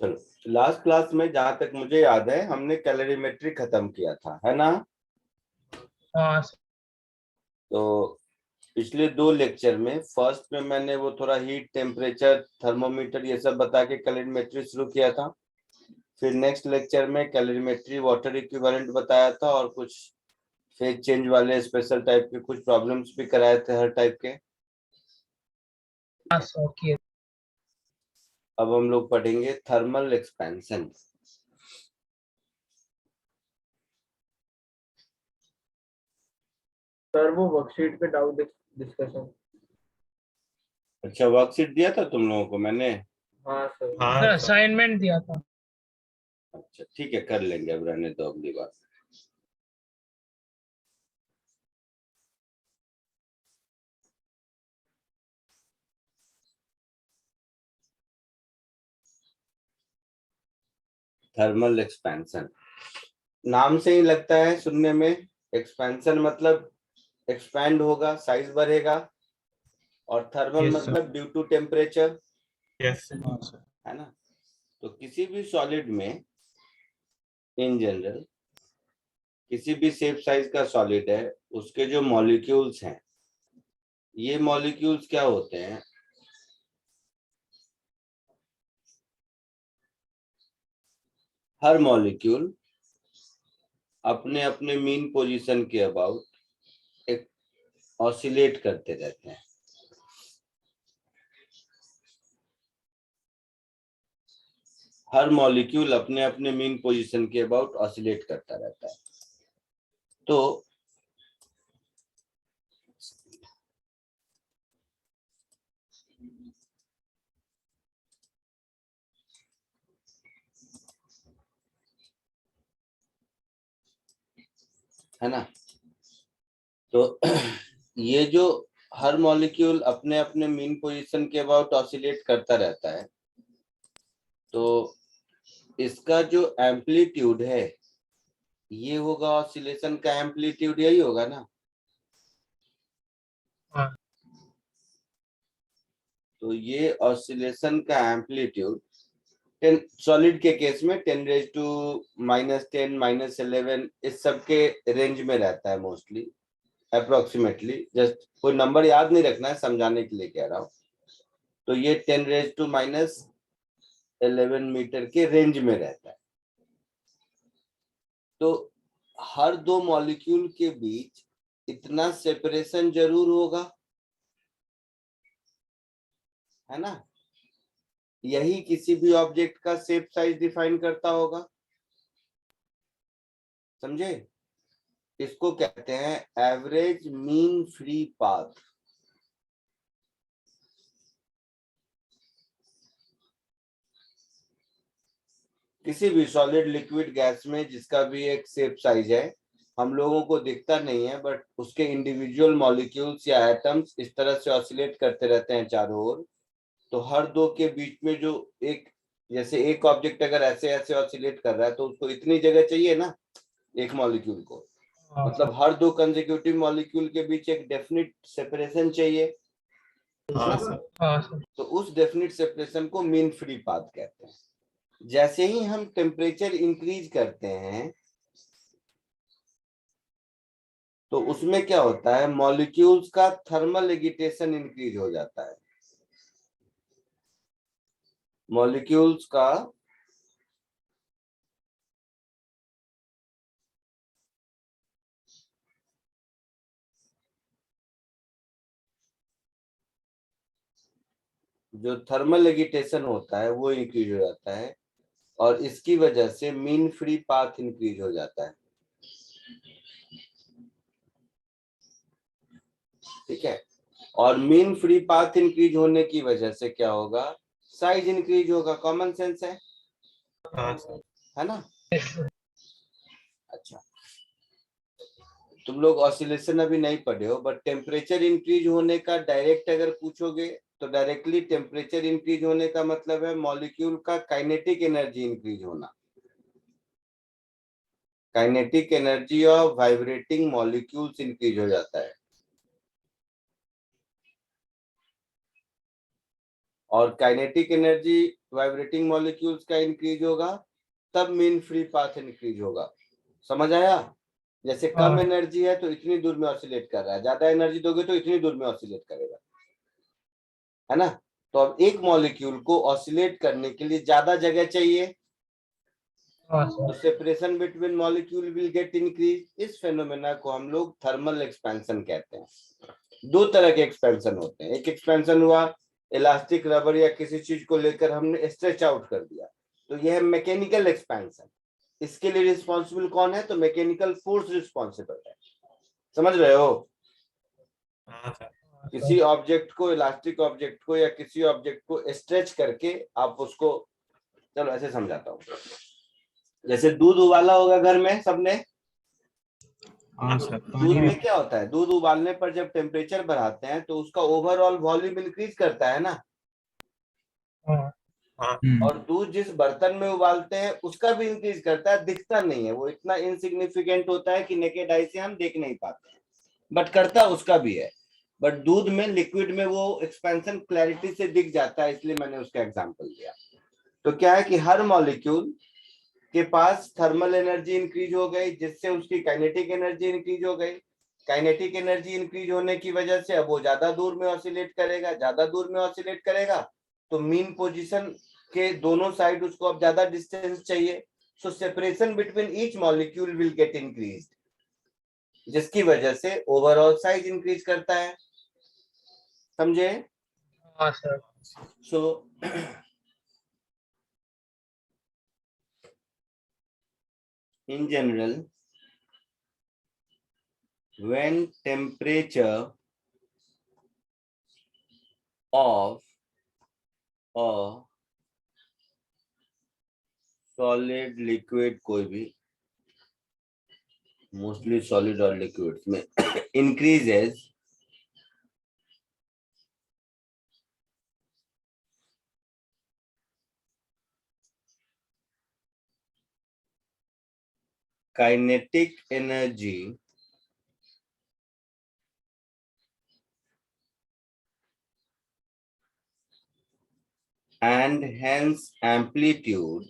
चलो, last class में जहां तक मुझे याद है हमने कैलोरीमेट्री खत्म किया था, है ना? हाँ सर। तो पिछले दो लेक्चर में फर्स्ट में मैंने वो थोड़ा हीट टेम्परेचर थर्मोमीटर ये सब बता के कैलोरीमेट्री शुरू किया था। फिर नेक्स्ट लेक्चर में कैलोरीमेट्री वाटर इक्विवेलेंट बताया था और कुछ फेज चेंज वाले स्पेशल टाइप के कुछ प्रॉब्लम्स भी कराए थे हर टाइप के। हाँ सर किए। अब हम लोग पढ़ेंगे थर्मल एक्सपेंशन। सर वो वर्कशीट पे डाउट डिस्कशन। अच्छा, वर्कशीट दिया था तुम लोगों को मैंने? हाँ सर। सर असाइनमेंट दिया था। अच्छा ठीक है, कर लेंगे, अब रहने दो अगली बार। थर्मल एक्सपेंशन नाम से ही लगता है सुनने में, एक्सपेंशन मतलब एक्सपैंड होगा, साइज बढ़ेगा, और थर्मल मतलब ड्यू टू टेम्परेचर, है ना? तो किसी भी सॉलिड में इन जनरल, किसी भी शेप साइज का सॉलिड है, उसके जो मॉलिक्यूल्स हैं, ये मॉलिक्यूल्स क्या होते हैं? हर मॉलिक्यूल अपने अपने मीन पोजीशन के अबाउट एक ऑसिलेट करते रहते हैं। हर मॉलिक्यूल अपने अपने मीन पोजीशन के अबाउट ऑसिलेट करता रहता है। तो है ना? तो ये जो हर मॉलिक्यूल अपने अपने मीन पोजीशन के अबाउट ऑसिलेट करता रहता है, तो इसका जो एम्पलीट्यूड है ये होगा ऑसिलेशन का एम्पलीट्यूड, यही होगा ना? हाँ तो ये ऑसिलेशन का एम्पलीट्यूड 10 सॉलिड के केस में 10⁻⁻10 -11 इस सब के रेंज में रहता है मोस्टली, अप्रोक्सीमेटली। जस्ट कोई नंबर याद नहीं रखना है, समझाने के लिए कह रहा हूँ। तो ये 10⁻11 मीटर के रेंज में रहता है। तो हर दो मॉलिक्यूल के बीच इतना सेपरेशन जरूर होगा, है ना? यही किसी भी ऑब्जेक्ट का शेप साइज डिफाइन करता होगा, समझे? इसको कहते हैं एवरेज मीन फ्री पाथ। किसी भी सॉलिड लिक्विड गैस में जिसका भी एक शेप साइज है, हम लोगों को दिखता नहीं है, बट उसके इंडिविजुअल मॉलिक्यूल्स या एटम्स इस तरह से ऑसिलेट करते रहते हैं चारों ओर। तो हर दो के बीच में जो एक, जैसे एक ऑब्जेक्ट अगर ऐसे ऐसे ऑसिलेट कर रहा है तो उसको इतनी जगह चाहिए ना एक मॉलिक्यूल को, मतलब हर दो कंसेक्यूटिव मॉलिक्यूल के बीच एक डेफिनिट सेपरेशन चाहिए, है ना? हाँ सर। तो उस डेफिनिट सेपरेशन को मीन फ्री पाथ कहते हैं। जैसे ही हम टेम्परेचर इंक्रीज करते हैं तो उसमें क्या होता है, मॉलिक्यूल्स का थर्मल एगिटेशन इंक्रीज हो जाता है। मॉलिक्यूल्स का जो थर्मल एगिटेशन होता है वो इंक्रीज हो जाता है, और इसकी वजह से मीन फ्री पाथ इंक्रीज हो जाता है। ठीक है? और मीन फ्री पाथ इंक्रीज होने की वजह से क्या होगा, साइज इंक्रीज होगा। कॉमन सेंस है ना? अच्छा, तुम लोग ऑसिलेशन अभी नहीं पढ़े हो, बट टेम्परेचर इंक्रीज होने का डायरेक्ट अगर पूछोगे तो डायरेक्टली टेम्परेचर इंक्रीज होने का मतलब है मॉलिक्यूल का काइनेटिक एनर्जी इंक्रीज होना। Kinetic energy of vibrating molecules increase हो जाता है। और काइनेटिक एनर्जी वाइब्रेटिंग मॉलिक्यूल्स का इंक्रीज होगा, तब मीन फ्री पाथ इंक्रीज होगा। समझ आया? जैसे कम हाँ। एनर्जी है तो इतनी दूर में ऑसिलेट कर रहा है, ज्यादा एनर्जी दोगे तो इतनी दूर में ऑसिलेट करेगा, है ना? तो अब एक मॉलिक्यूल को ऑसिलेट करने के लिए ज्यादा जगह चाहिए, हाँ तो sir. Separation between molecule will get increase. इस फेनोमेना को हम लोग थर्मल एक्सपेंशन कहते हैं। दो तरह के एक्सपेंशन होते हैं। एक एक्सपेंशन हुआ इलास्टिक रबर या किसी चीज को लेकर हमने स्ट्रेच आउट कर दिया, तो यह है मैकेनिकल एक्सपेंशन। इसके लिए रिस्पॉन्सिबल कौन है? तो मैकेनिकल फोर्स रिस्पॉन्सिबल है। समझ रहे हो? हाँ सर। हाँ किसी सर। ऑब्जेक्ट को, इलास्टिक ऑब्जेक्ट को या किसी ऑब्जेक्ट को स्ट्रेच करके आप उसको, चलो ऐसे समझाता हूँ। जैसे दूध उबाला होगा घर में सबने। हाँ सर। दूध में क्या होता है? दूध उबालने पर जब टेम्परेचर बढ़ाते हैं तो उसका ओवरऑल वॉल्यूम इंक्रीज करता है ना। हाँ। हाँ। और दूध जिस बर्तन में उबालते हैं उसका भी इंक्रीज करता है, दिखता नहीं है, वो इतना इनसिग्निफिकेंट होता है कि नेकेड आई से हम देख नहीं पाते, बट करता उसका भी है। बट दूध में, लिक्विड में वो एक्सपेंशन क्लैरिटी से दिख जाता है, इसलिए मैंने उसका एग्जांपल दिया। तो क्या है कि हर मॉलिक्यूल के पास थर्मल एनर्जी इंक्रीज हो गई, जिससे उसकी काइनेटिक एनर्जी इंक्रीज हो गई। काइनेटिक एनर्जी इंक्रीज होने की वजह से अब वो ज्यादा दूर में ऑसिलेट करेगा, ज्यादा दूर में ऑसिलेट करेगा, तो मीन पोजीशन के दोनों साइड उसको अब ज्यादा डिस्टेंस चाहिए, so separation between each molecule will get increase, जिसकी वजह से ओवरऑल साइज इंक्रीज करता है। समझे? हाँ sir. So in general, when temperature of a solid liquid, कोई भी, मोस्टली सॉलिड और लिक्विड्स में increases, kinetic energy and hence amplitude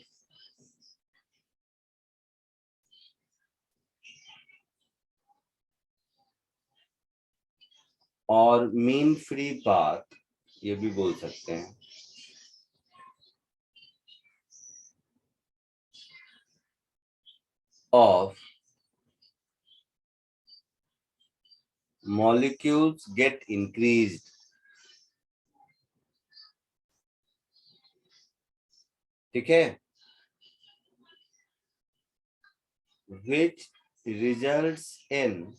और मीन फ्री पाथ, ये भी बोल सकते हैं, of molecules get increased। ठीक है? which results in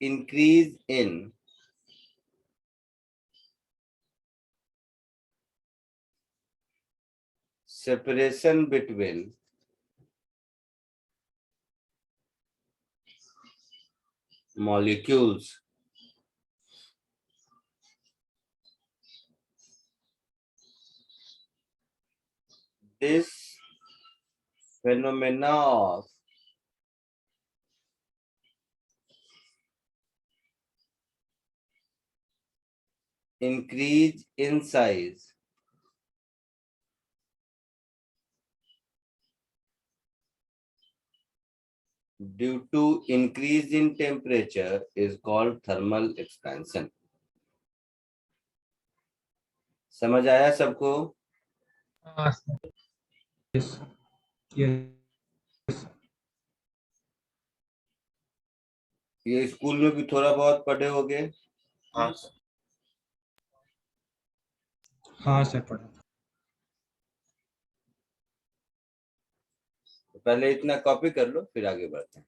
increase in separation between molecules। This phenomena of increase in size due to increase in temperature is called thermal expansion। समझ आया सबको? हाँ सर। ये स्कूल में भी थोड़ा बहुत पढ़े होगे। हाँ सर। हाँ सर पढ़ा। पहले इतना कॉपी कर लो, फिर आगे बढ़ते हैं।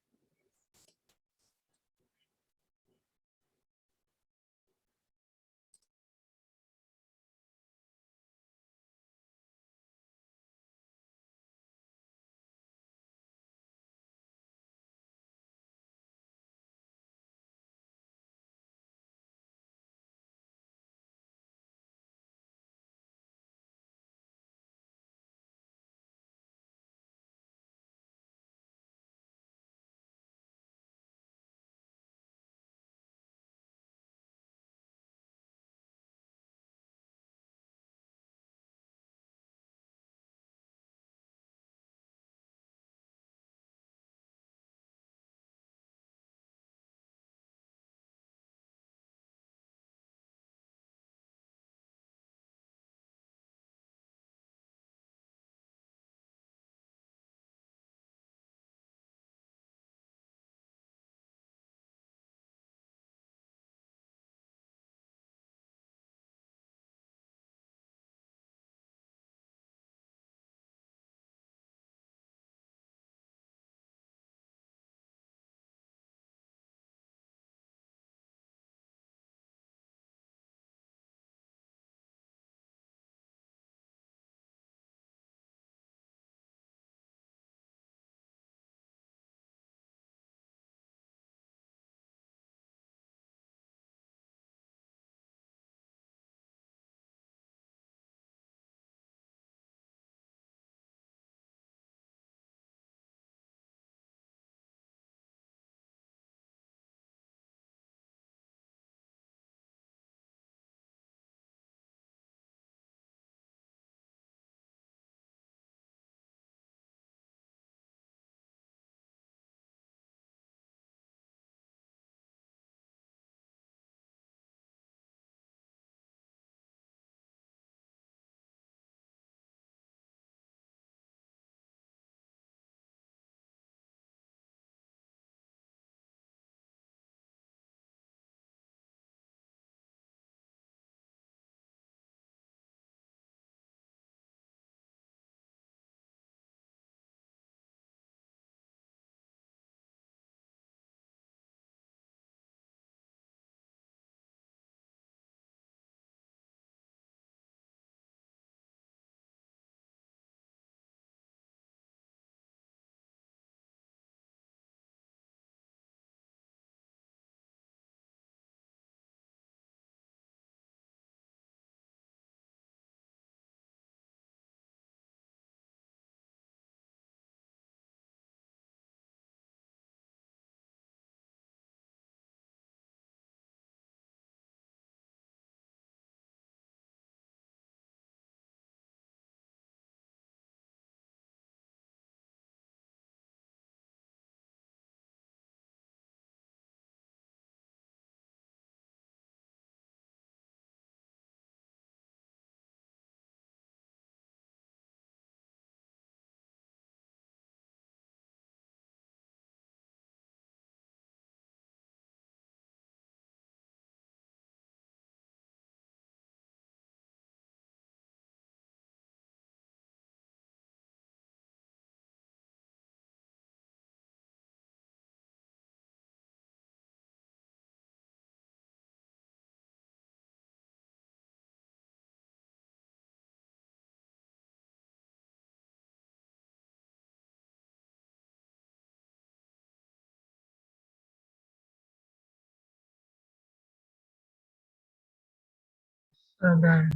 then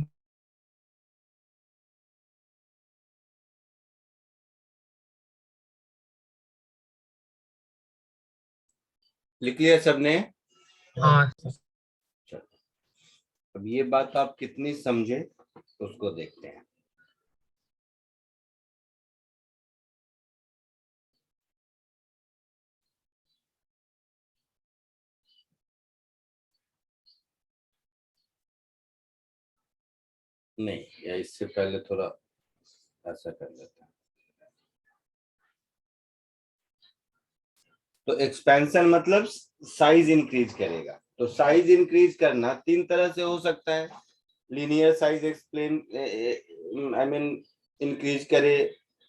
लिख लिया सबने? हाँ सर। चलो, अब ये बात आप कितनी समझे उसको देखते हैं। नहीं, या इससे पहले थोड़ा ऐसा कर लेते हैं। तो एक्सपेंशन मतलब साइज इंक्रीज करेगा। तो साइज इंक्रीज करना तीन तरह से हो सकता है। Linear size explain I mean increase करे,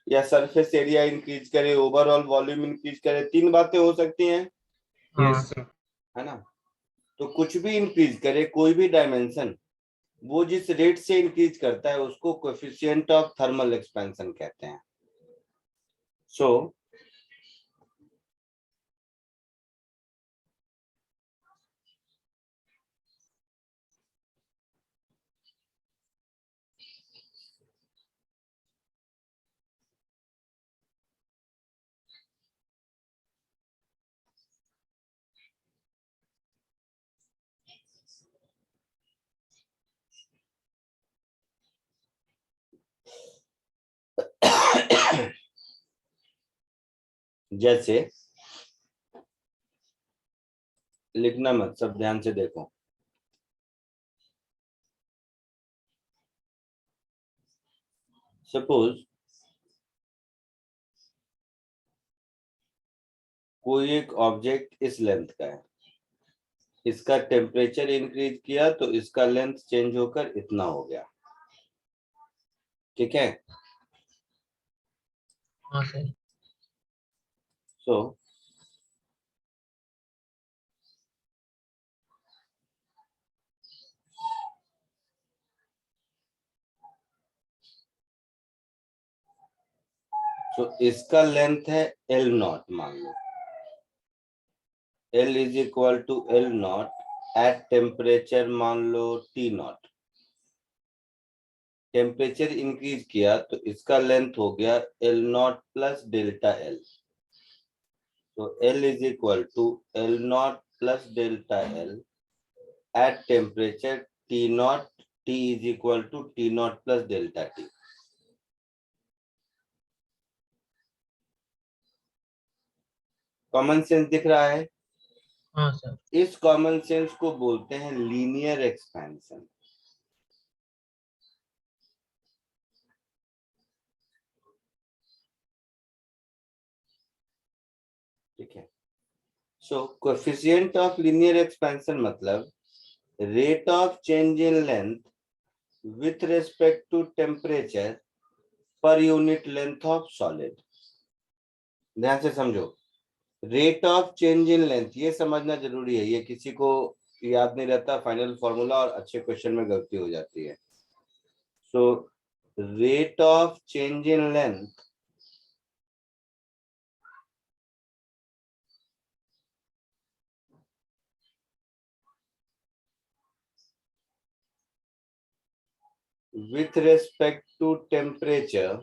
या सरफेस एरिया इंक्रीज करे, ओवरऑल वॉल्यूम इंक्रीज करे। तीन बातें हो सकती हैं, हाँ यस सर। है ना। तो कुछ भी इंक्रीज करे, कोई भी डायमेंशन, वो जिस रेट से इंक्रीज करता है उसको कोएफिशिएंट ऑफ थर्मल एक्सपेंशन कहते हैं। सो जैसे लिखना मत, सब ध्यान से देखो। सपोज कोई एक ऑब्जेक्ट इस लेंथ का है, इसका टेम्परेचर इंक्रीज किया तो इसका लेंथ चेंज होकर इतना हो गया। ठीक है। हाँ सर। सो इसका लेंथ है L नॉट, मान लो L is equal to L naught at temperature मान लो T नॉट। टेम्परेचर इंक्रीज किया तो इसका लेंथ हो गया L naught plus delta L। तो L is equal to L naught plus delta L at temperature T naught, T is equal to T naught plus delta T। Common sense दिख रहा है? हाँ सर। इस common sense को बोलते हैं linear expansion. ठीक है। So coefficient of linear expansion मतलब rate of change in length with respect to temperature per unit length of solid. ध्यान से समझो, rate of change in length ये समझना जरूरी है। ये किसी को याद नहीं रहता फाइनल फॉर्मूला, और अच्छे क्वेश्चन में गलती हो जाती है। So rate of change in length with respect to temperature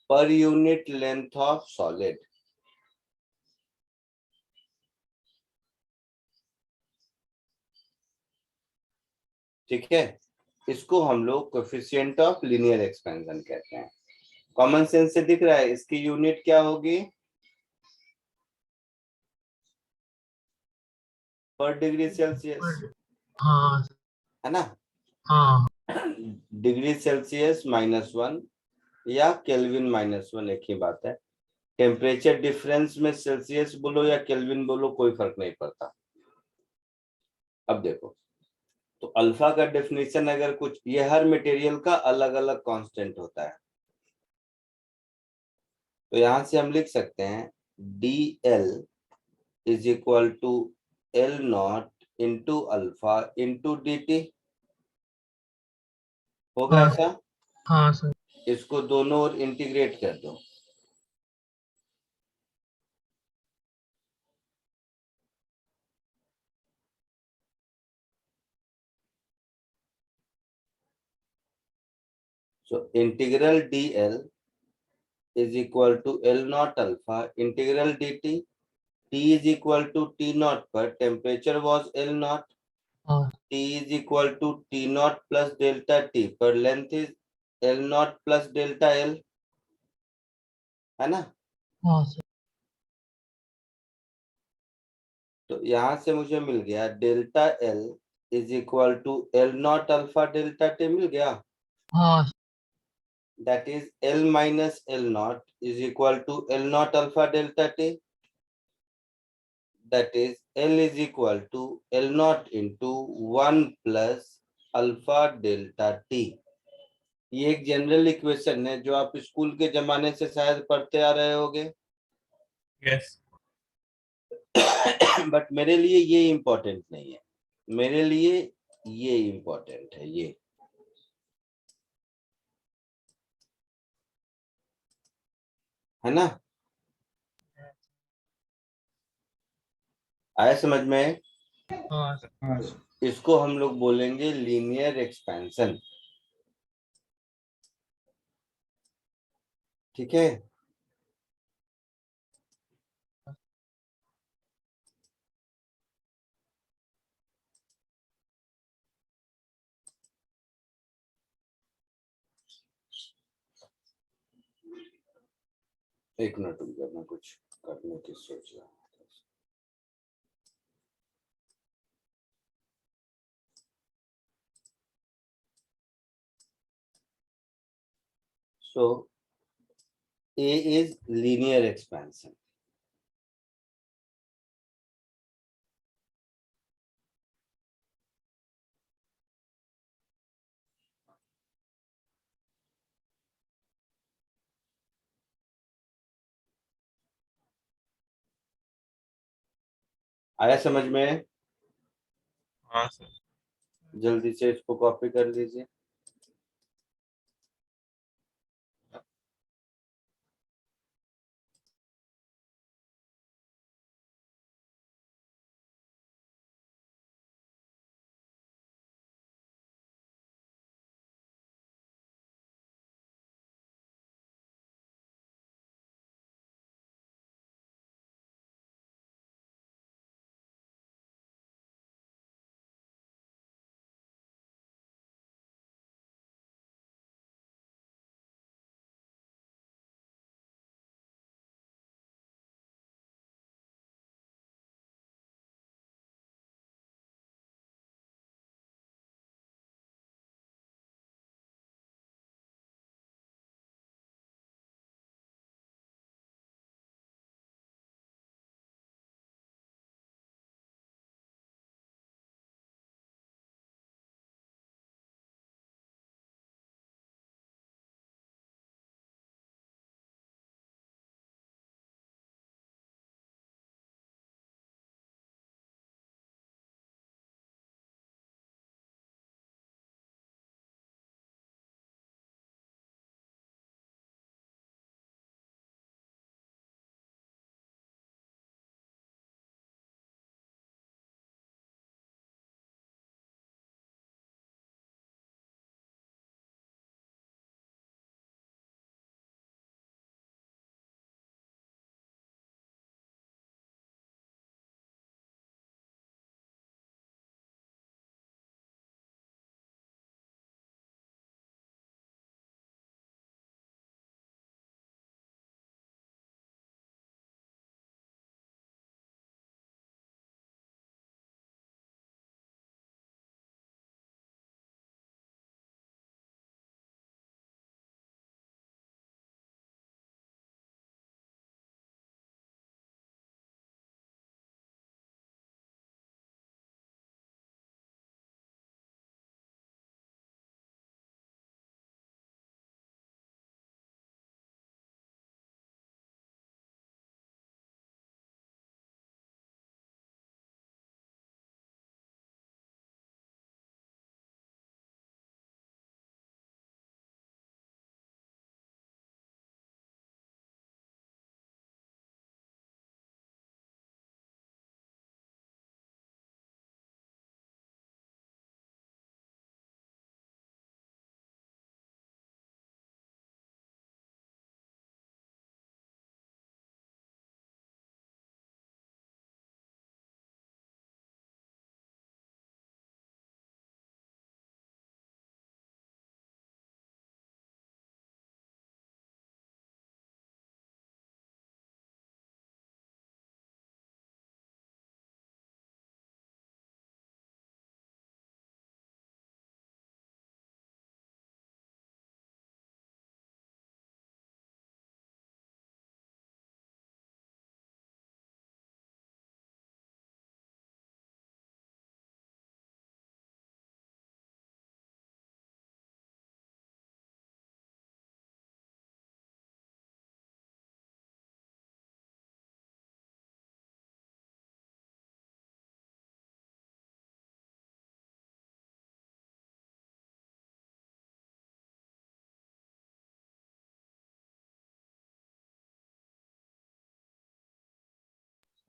per unit length of solid। ठीक है, इसको हम लोग कोएफिशिएंट ऑफ लीनियर एक्सपेंशन कहते हैं। कॉमन सेंस से दिख रहा है इसकी यूनिट क्या होगी? पर डिग्री सेल्सियस, हाँ है ना। हाँ। डिग्री सेल्सियस -1 या केल्विन -1 एक ही बात है। टेम्परेचर डिफरेंस में सेल्सियस बोलो या केल्विन बोलो, कोई फर्क नहीं पड़ता। अब देखो, तो अल्फा का डेफिनेशन अगर कुछ, ये हर मटेरियल का अलग अलग कांस्टेंट होता है। तो यहां से हम लिख सकते हैं DL is equal to L naught into alpha into DT। होगा हाँ ऐसा? हाँ सर। इसको दोनों ओर इंटीग्रेट कर दो। So integral dl is equal to L naught alpha, integral dt, T is equal to T naught, but temperature was L naught, हाँ T is equal to T naught plus delta T, पर length is L naught plus delta L, है ना? हाँ sir तो यहाँ से मुझे मिल गया delta L is equal to L naught alpha delta T मिल गया. हाँ That is L minus L naught is equal to L naught alpha delta T. That is L is equal to L naught into 1 plus alpha delta T. ये एक general equation है जो आप school के जमाने से शायद पढ़ते आ रहे होगे. Yes. बट मेरे लिए ये इम्पोर्टेंट नहीं है. मेरे लिए ये इम्पोर्टेंट है. ये है ना? आया समझ में? हाँ सर हाँ सर. इसको हम लोग बोलेंगे लीनियर एक्सपेंशन. ठीक है. एक मिनट रुक जाओ, मैं कुछ करने की सोच रहा हूँ. So A is linear expansion. आया समझ में? हाँ सर. जल्दी से इसको कॉपी कर लीजिए.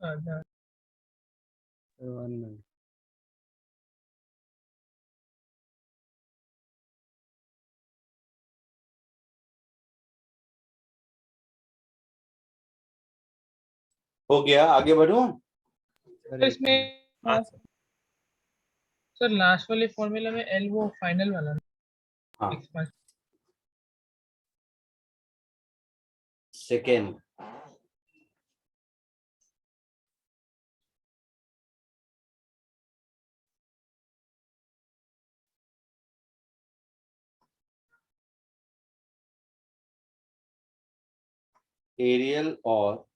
अच्छा, हो गया, आगे बढ़ूं? तो इसमें हाँ सर। सर लास्ट वाले फॉर्मूला में एल वो फाइनल वाला ना, हाँ, एक्सपांशन। सेकेंड। एरियल और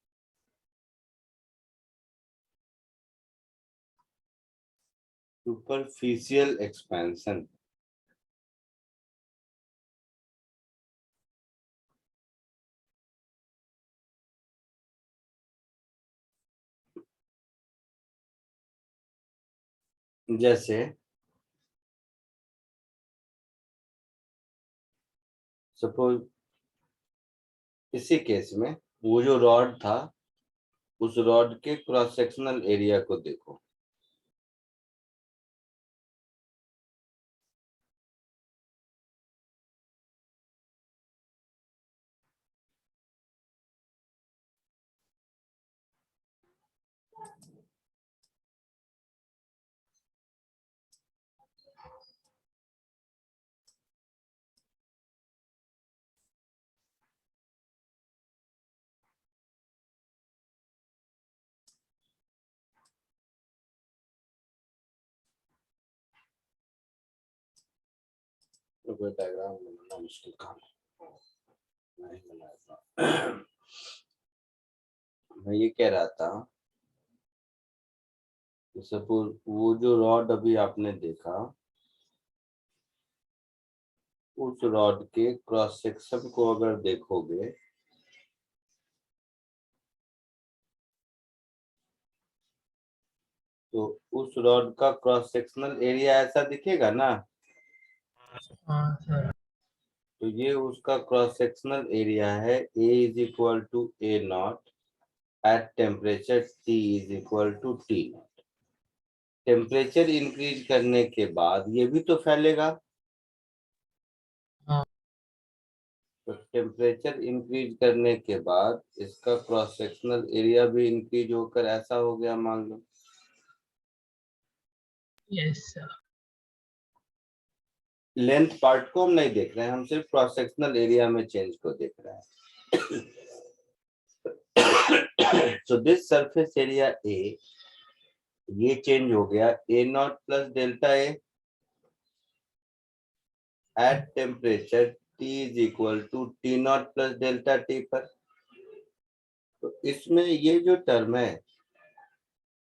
सुपरफिशियल एक्सपेंशन। जैसे सपोज इसी केस में वो जो रॉड था, उस रॉड के क्रॉस सेक्शनल एरिया को देखो। तो कोई डायग्राम बनाना मुश्किल काम है, नहीं बनाया। मैं ये कह रहा था, सपोज वो जो रॉड अभी आपने देखा, उस रॉड के क्रॉस सेक्शन को अगर देखोगे तो उस रॉड का क्रॉस सेक्शनल एरिया ऐसा दिखेगा ना। हाँ सर। तो ये उसका क्रॉस सेक्शनल एरिया है, A is equal to A naught at temperature T is equal to T naught. Temperature increase करने के बाद ये भी तो फैलेगा। हाँ तो टेम्परेचर इंक्रीज करने के बाद इसका क्रॉस सेक्शनल एरिया भी इंक्रीज होकर ऐसा हो गया, मान लो। Yes sir. लेंथ पार्ट को हम नहीं देख रहे हैं, हम सिर्फ क्रॉस सेक्शनल एरिया में चेंज को देख रहे हैं। so this surface area A, ये चेंज हो गया A naught plus delta A at temperature T is equal to T naught plus delta T पर। तो इसमें ये जो टर्म है,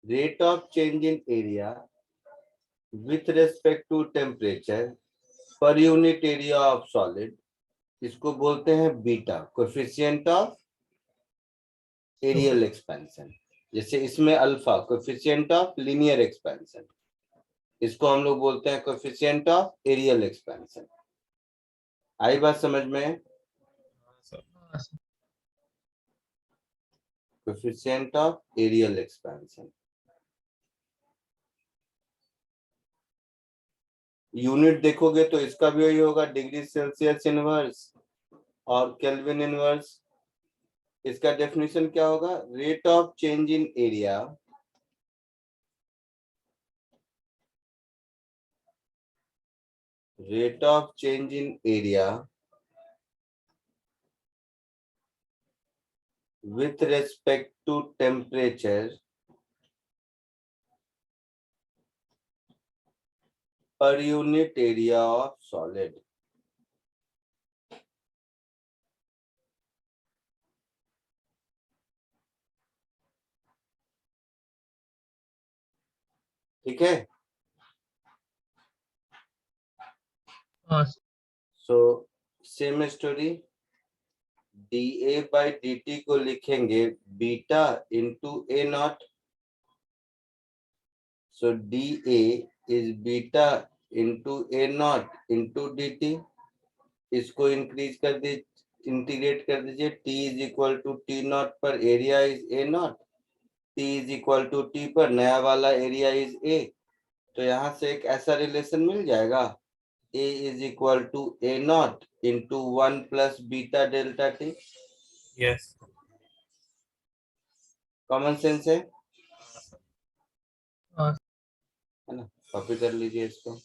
rate of change in area with respect to temperature per unit area of solid, इसको बोलते हैं beta, coefficient of areal expansion. जैसे इसमें alpha, coefficient of linear expansion, इसको हम लोग बोलते हैं कोएफिशिएंट ऑफ एरियल एक्सपेंशन। आई बात समझ में? हाँ sir. Coefficient of areal expansion. Unit देखोगे तो इसका भी वही होगा, डिग्री सेल्सियस इनवर्स और केल्विन इनवर्स। इसका डेफिनेशन क्या होगा? Rate of change in area with respect to temperature per unit area of solid। ठीक है। हाँ sir. So same story, dA by dt को लिखेंगे beta into A naught. So dA is beta into A naught into dt। इसको increase कर दीजिए, integrate कर दीजिए, T is equal to T naught पर area is A naught. T is equal to T पर नया वाला एरिया इज ए, तो यहाँ से एक ऐसा रिलेशन मिल जाएगा, A is equal to A naught into 1 plus beta delta T. Yes. Common sense है हाँ ना? कॉपी कर लीजिए इसको।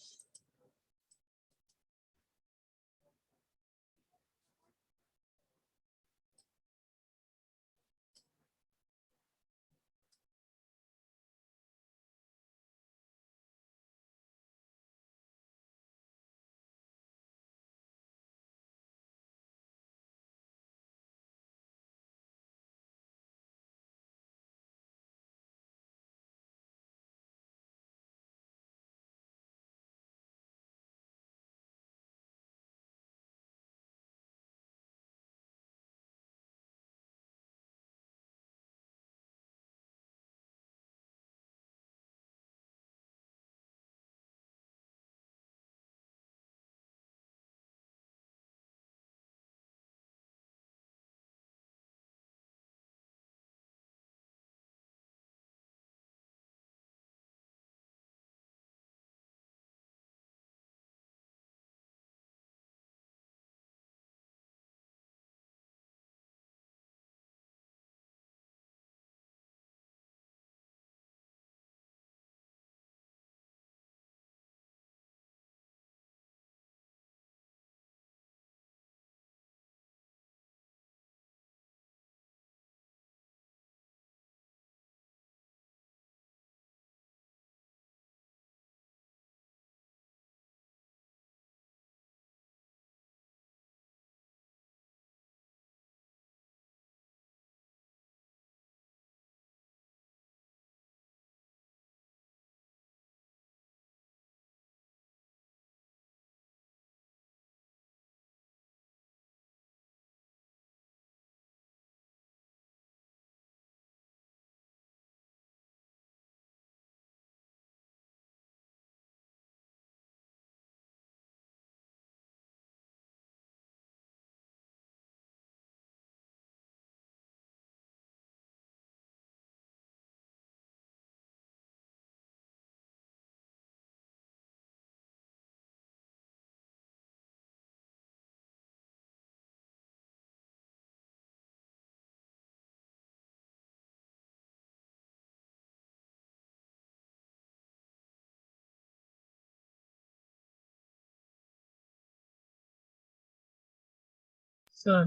सर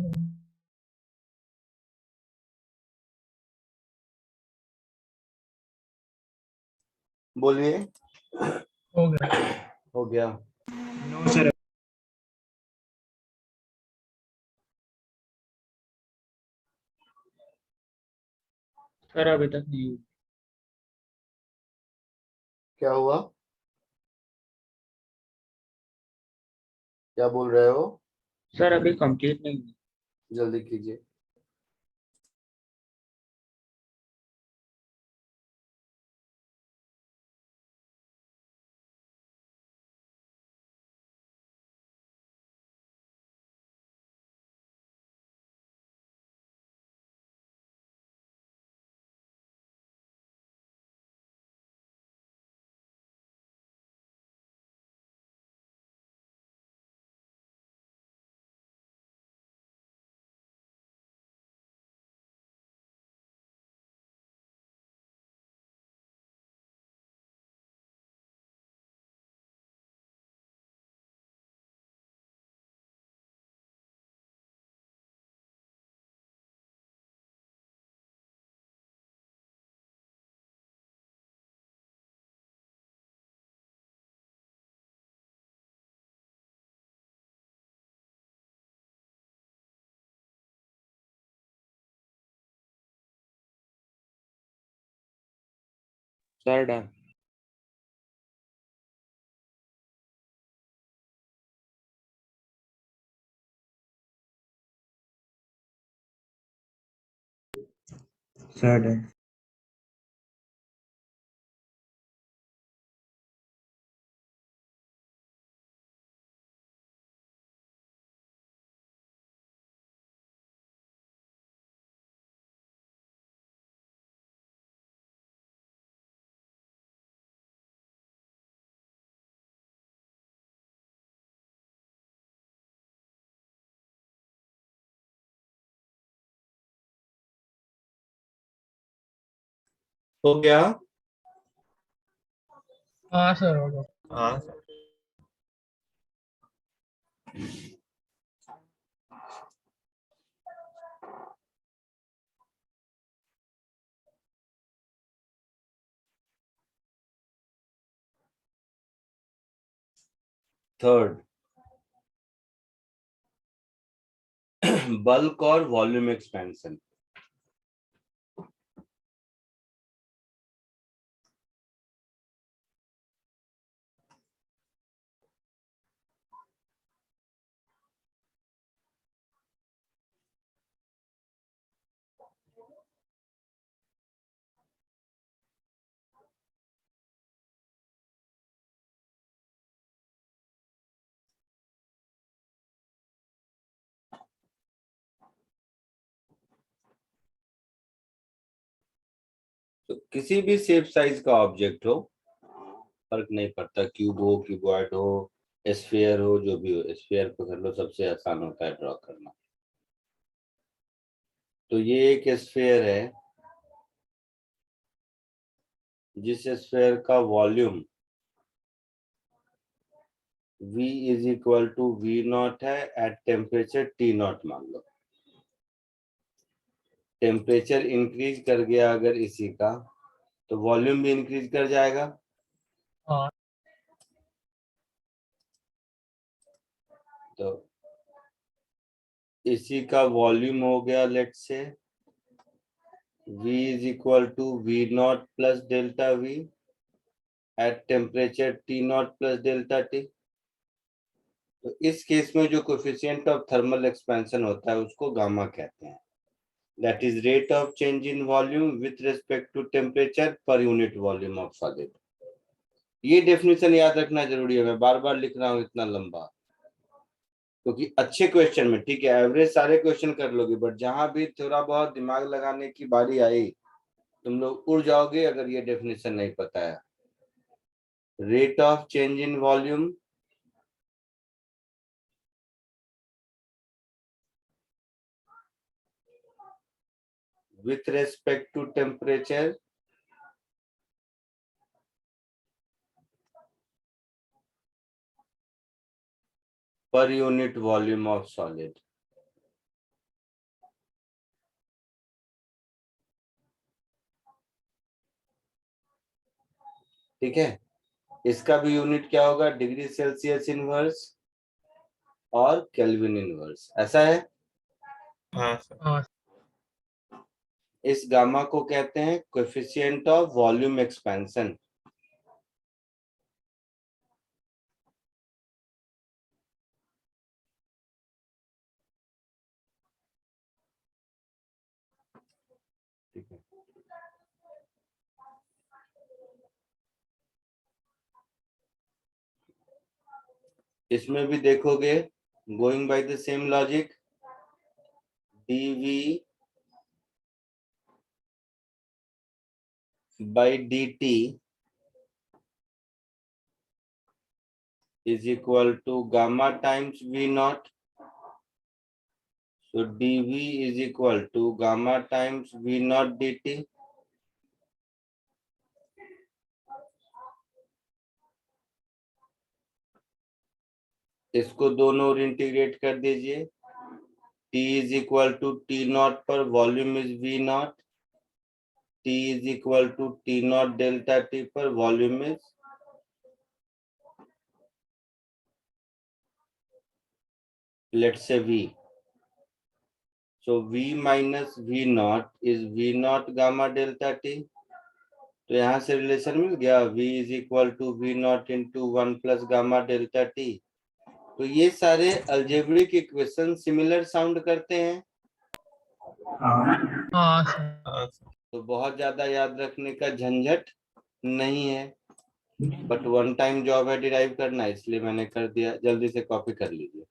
बोलिए। हो गया। हो गया। No sir. सर अभी तक नहीं हुई। क्या हुआ? क्या बोल रहे हो? सर अभी कंप्लीट नहीं हुई। जल्दी कीजिए। Sir done. Sir done. हो गया? हाँ सर हो गया। हाँ सर। थर्ड, बल्क और वॉल्यूम एक्सपेंशन। तो किसी भी शेप साइज का ऑब्जेक्ट हो, फर्क नहीं पड़ता, क्यूब हो, क्यूबॉइड हो, स्फीयर हो, जो भी हो, स्फीयर को कर लो, सबसे आसान होता है ड्रॉ करना। तो ये एक स्फीयर है जिस स्फीयर का volume V is equal to V naught है एट टेम्परेचर T नॉट मान लो। टेम्परेचर इंक्रीज कर गया अगर इसी का, तो वॉल्यूम भी इंक्रीज कर जाएगा। हाँ तो इसी का वॉल्यूम हो गया, लेट से V is equal to V naught plus delta V at temperature T naught plus delta T। तो इस केस में जो कोफिशिएंट ऑफ थर्मल एक्सपेंशन होता है उसको गामा कहते हैं। That is rate of change in volume with respect to temperature per unit volume of solid. ये डेफिनेशन याद रखना जरूरी है, मैं बार बार लिख रहा हूँ इतना लंबा, क्योंकि अच्छे क्वेश्चन में, ठीक है, एवरेज सारे क्वेश्चन कर लोगे, बट जहां भी थोड़ा बहुत दिमाग लगाने की बारी आई तुम लोग उड़ जाओगे अगर ये डेफिनेशन नहीं पता है। Rate of change in volume with respect to temperature per unit volume of solid। ठीक है, इसका भी यूनिट क्या होगा, डिग्री सेल्सियस इनवर्स और केल्विन इनवर्स, ऐसा है। हाँ सर। हाँ इस गामा को कहते हैं कोएफिशिएंट ऑफ वॉल्यूम एक्सपेंशन। ठीक है, इसमें भी देखोगे, going by the same logic, dv by dt is equal to gamma times v naught। So dv is equal to gamma times v naught dt। इसको दोनों ओर इंटीग्रेट कर दीजिए। T is equal to T naught पर volume is V naught, T is equal to T naught delta T पर volume is let's say V। So V minus V naught is V naught gamma delta T। तो यहाँ से relation मिल गया, V is equal to V naught into 1 plus gamma delta T। तो ये सारे algebraic equation similar sound करते हैं। हाँ सर। हाँ सर। तो बहुत ज्यादा याद रखने का झंझट नहीं है, बट वन टाइम जॉब है डिराइव करना, इसलिए मैंने कर दिया, जल्दी से कॉपी कर लीजिए।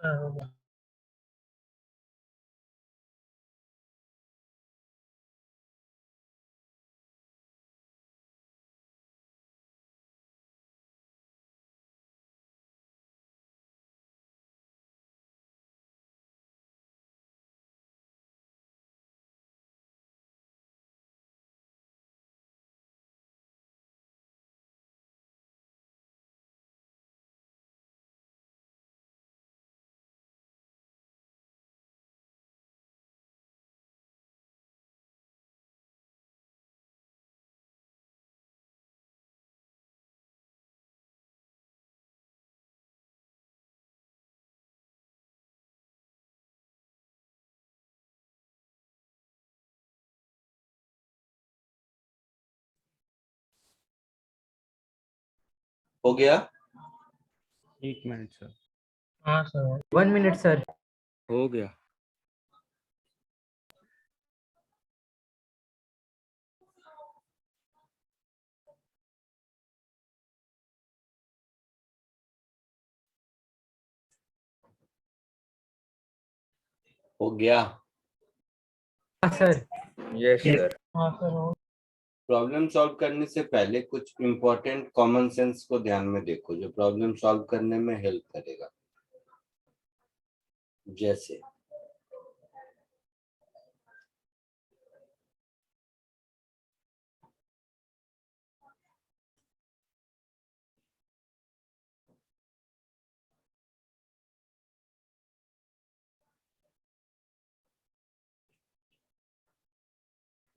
सर हो गया। हो गया? 1 मिनट सर। हाँ सर। 1 minute sir. हो गया। हो गया? हाँ सर। Yes sir. हाँ सर हो। प्रॉब्लम सॉल्व करने से पहले कुछ इंपॉर्टेंट कॉमन सेंस को ध्यान में देखो जो प्रॉब्लम सॉल्व करने में हेल्प करेगा। जैसे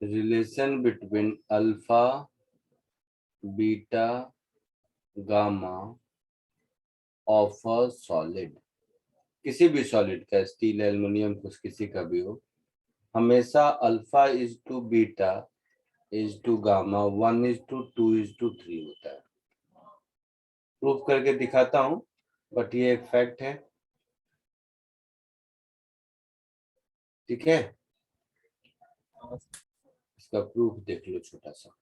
relation between alpha beta gamma of a solid, किसी भी सॉलिड का, स्टील एल्युमिनियम कुछ किसी का भी हो, हमेशा alpha is to beta is to gamma 1:2:3 होता है। प्रूफ करके दिखाता हूं, बट ये एक फैक्ट है। ठीक है, इसका प्रूफ देख लो छोटा सा।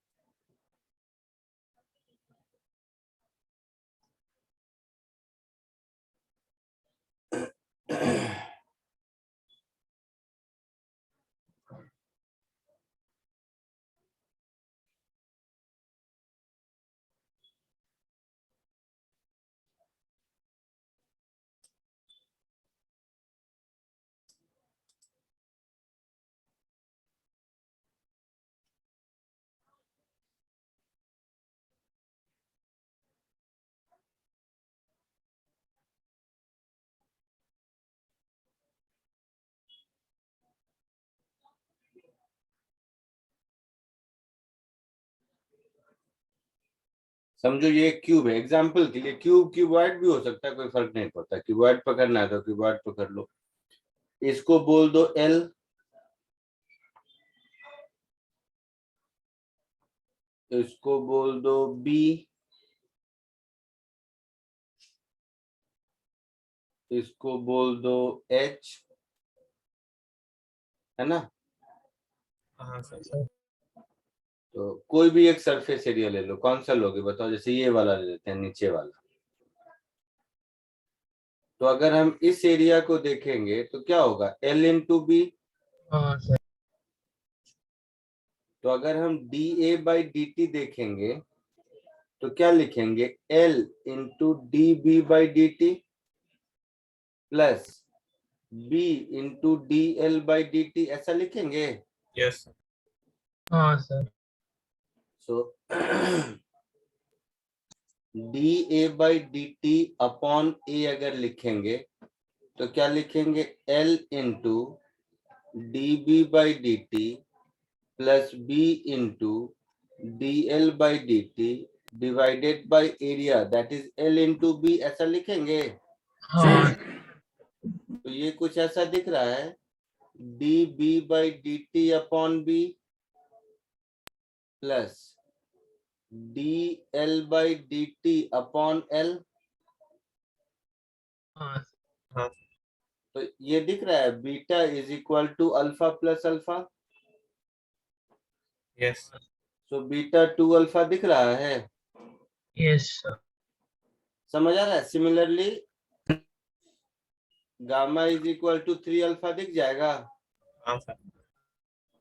समझो ये क्यूब है, एग्जाम्पल के लिए क्यूब क्यूबॉइड भी हो सकता है, कोई फर्क नहीं पड़ता। क्यूबॉइड पकड़ना है तो क्यूबॉइड पकड़ लो। इसको बोल दो एल, इसको बोल दो बी, इसको बोल दो एच, है ना? हाँ सर। तो कोई भी एक सरफेस एरिया ले लो, कौन सा लोगे बताओ? जैसे ये वाला ले लेते हैं, नीचे वाला। तो अगर हम इस एरिया को देखेंगे तो क्या होगा? L into B. हाँ सर। तो अगर हम D A by D T देखेंगे तो क्या लिखेंगे? L into D B by D T plus B into D L by D T, ऐसा लिखेंगे। Yes sir. हाँ sir. So D A by D T upon A अगर लिखेंगे तो क्या लिखेंगे? L into D B by D T plus B into D L by D T divided by area, that is L into B, ऐसा लिखेंगे। हाँ तो ये कुछ ऐसा दिख रहा है, D B by D T upon B plus D L by D T upon L. हाँ हाँ तो ये दिख रहा है, beta is equal to alpha plus alpha. Yes sir. So beta 2 alpha दिख रहा है। Yes sir. समझ आ रहा है? Similarly gamma is equal to 3 alpha दिख जाएगा। हाँ सर।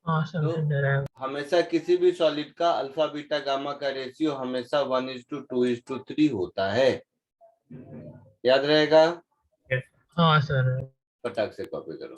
हाँ सर तो दिख रहा है। हमेशा किसी भी सॉलिड का अल्फा बीटा गामा का रेशियो हमेशा 1:2:3 होता है। याद रहेगा। यस। हाँ सर। फटाक से कॉपी करो।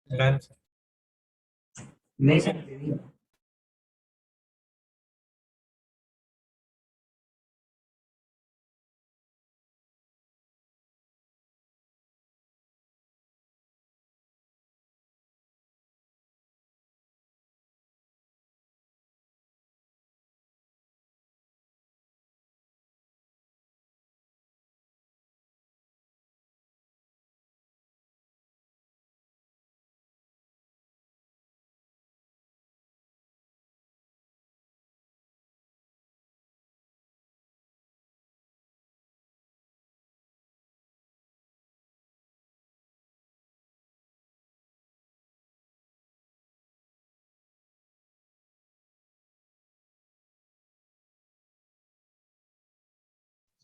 Done sir. नहीं सर।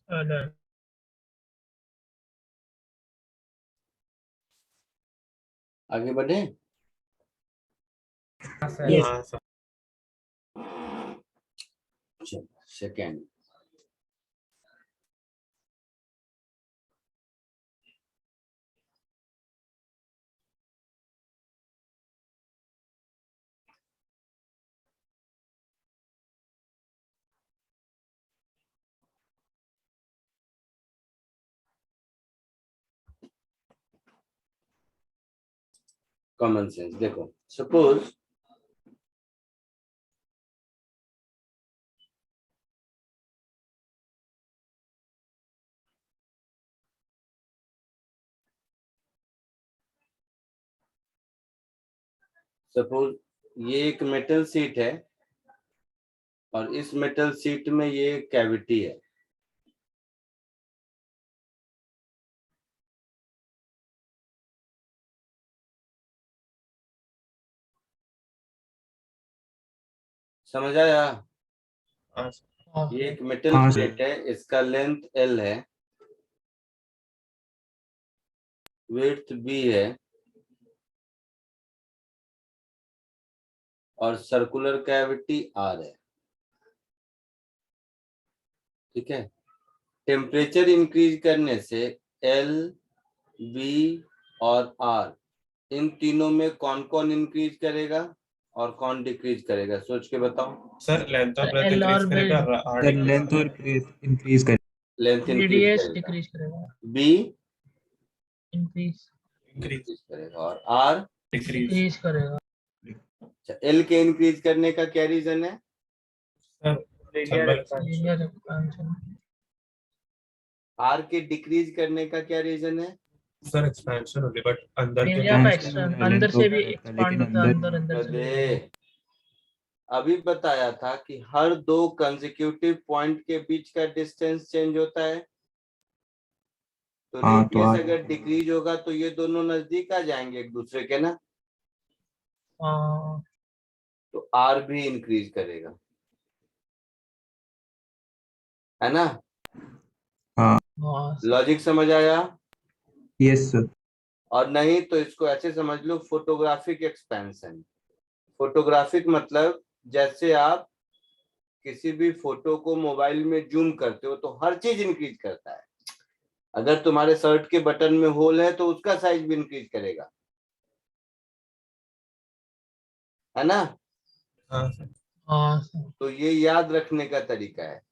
डन। आगे बढ़े। हाँ सर। हाँ सर। सेकेंड। कॉमन सेंस देखो। सपोज ये एक मेटल शीट है और इस मेटल शीट में ये कैविटी है। समझ आया। हाँ सर। हाँ ये सर। एक मेटल प्लेट है, इसका लेंथ L है, विड्थ B है और सर्कुलर कैविटी R है। ठीक है। टेम्परेचर इंक्रीज करने से L, B और R इन तीनों में कौन कौन इंक्रीज करेगा? और कौन डिक्रीज करेगा? सोच के बताओ। सर लेंथ और ब्रेथ L इंक्रीज और करेगा, width, R sir decrease length और इंक्रीज कर लेंथ इंक्रीज रेडियस करेगा। डिक्रीज करेगा, बी इंक्रीज इंक्रीज इंक्रीज करेगा और आर डिक्रीज। डिक्रीज करेगा। एल के इंक्रीज करने का क्या रीजन है? Sir thermal linear expansion, R के डिक्रीज करने का क्या रीजन है? सर एक्सपेंशन होगी बट अंदर के एरिया का expansion एक्सटेंड, होगा, अंदर length से of भी breadth का, एक्सपांड लेकिन होता है, अंदर अंदर से भी। अरे अभी बताया था कि हर दो कंसेक्यूटिव पॉइंट के बीच का डिस्टेंस चेंज होता है। तो हाँ, तो रेडियस आर अगर डिक्रीज होगा तो ये दोनों नजदीक आ जाएंगे एक दूसरे के ना, हाँ तो आर भी इंक्रीज करेगा, है ना? हाँ हाँ लॉजिक समझ आया? Yes sir. और नहीं तो इसको ऐसे समझ लो, फोटोग्राफिक एक्सपेंशन। फोटोग्राफिक मतलब जैसे आप किसी भी फोटो को मोबाइल में जूम करते हो तो हर चीज इंक्रीज करता है। अगर तुम्हारे शर्ट के बटन में होल है तो उसका साइज भी इंक्रीज करेगा, है ना? हाँ सर। हाँ सर। तो ये याद रखने का तरीका है।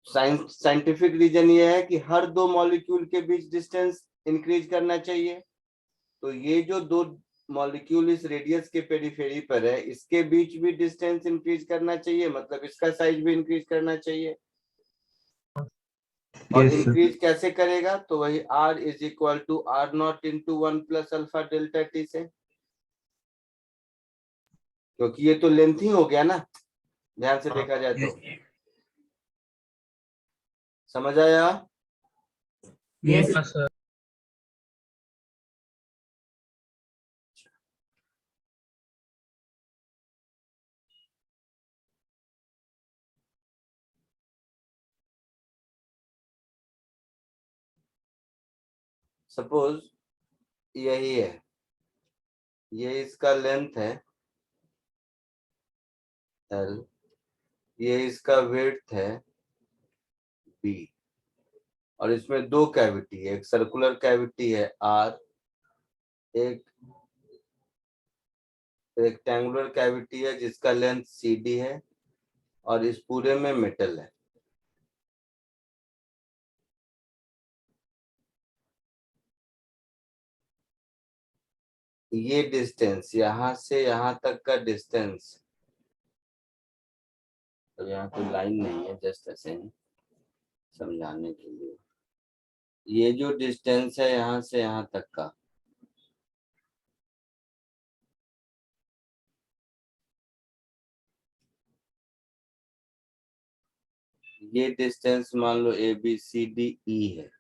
साइंटिफिक रीजन ये है कि हर दो मॉलिक्यूल के बीच डिस्टेंस इंक्रीज करना चाहिए। तो ये जो दो मॉलिक्यूल इस रेडियस के पेरिफेरी पर है, इसके बीच भी डिस्टेंस इंक्रीज करना चाहिए, मतलब इसका साइज भी इंक्रीज करना चाहिए। और यस सर। इंक्रीज कैसे करेगा? तो वही r is equal to R naught into 1 plus alpha delta T से, क्योंकि ये तो लेंथ ही हो गया ना, ध्यान से देखा जाए तो। समझ आया? यस हाँ सर। सपोज यही है, ये इसका लेंथ है L, ये इसका विड्थ है B, और इसमें दो कैविटी है, एक सर्कुलर कैविटी है R, एक रेक्टेंगुलर कैविटी है जिसका लेंथ CD है, और इस पूरे में मेटल है। ये डिस्टेंस यहाँ से यहाँ तक का डिस्टेंस, तो यहाँ कोई लाइन नहीं है, जस्ट ऐसे ही समझाने के लिए। ये जो डिस्टेंस है यहाँ से यहाँ तक का, ये डिस्टेंस मान लो ABCDE है।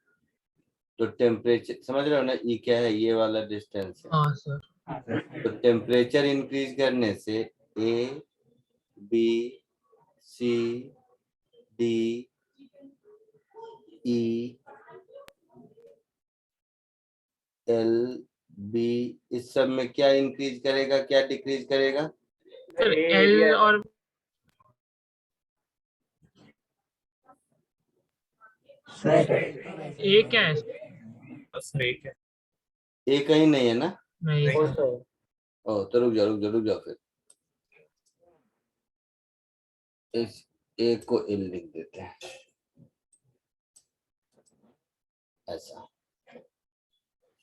तो टेम्परेचर समझ रहे हो ना, E क्या है? ये वाला डिस्टेंस है। हाँ सर। तो टेम्परेचर इंक्रीज करने से ABCDELB, इस सब में क्या इंक्रीज करेगा, क्या डिक्रीज करेगा? सर एल और ए क्या है? बस एक है। ए कहीं नहीं है ना? नहीं सर। ओ तो रुक जाओ फिर, इस ए को एल लिख देते हैं ऐसा।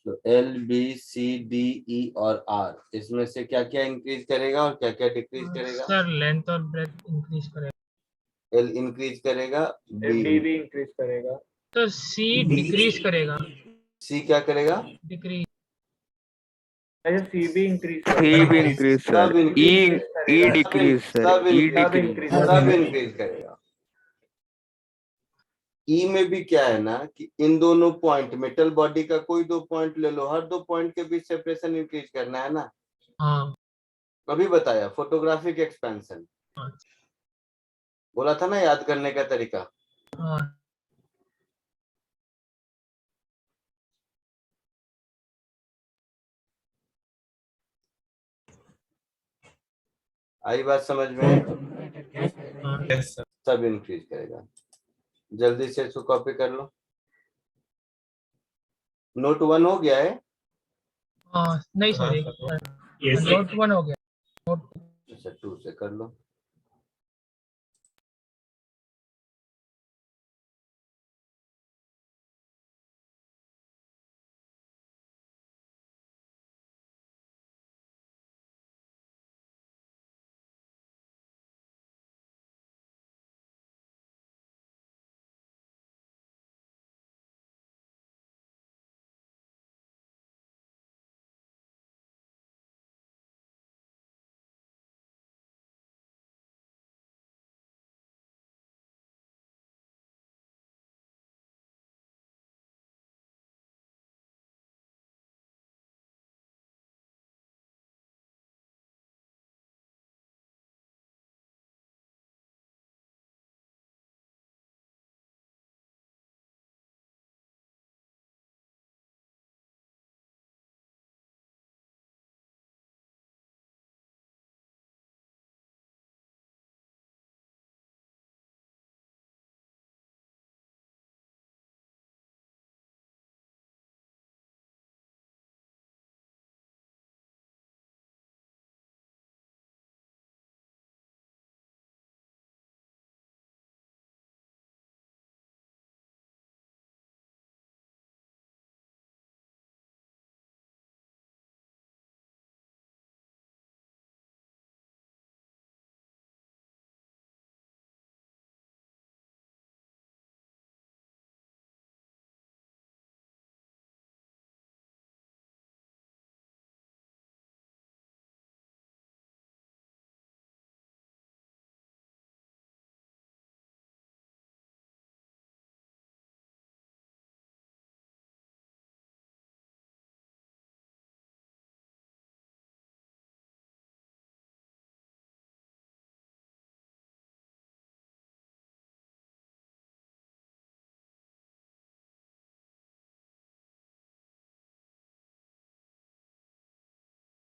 तो LBCDE और R, इसमें से क्या क्या इंक्रीज करेगा और क्या क्या डिक्रीज करेगा? सर लेंथ और ब्रेथ इंक्रीज करेगा। L इंक्रीज करेगा, B भी इंक्रीज करेगा। तो सी डिक्रीज करेगा, C क्या करेगा? डिक्रीज। अच्छा सी भी इंक्रीज सर। सब ई इंक्रीज डिक्रीज सर। सब ई इंक्रीज डिक्रीज। सब इंक्रीज करेगा। ई में भी क्या है ना कि इन दोनों पॉइंट, मेटल बॉडी का कोई दो पॉइंट ले लो, हर दो पॉइंट के बीच सेपरेशन इंक्रीज करना है ना। हाँ अभी बताया फोटोग्राफिक एक्सपेंशन, हाँ बोला था ना याद करने का तरीका। हाँ। आई बात समझ में? हाँ। Yes sir. सब इंक्रीज करेगा। जल्दी से इसको कॉपी कर लो। नोट 1 हो गया है? हाँ नहीं सर, हाँ एक सर। नोट 1 हो गया, नोट अच्छा 2 से कर लो।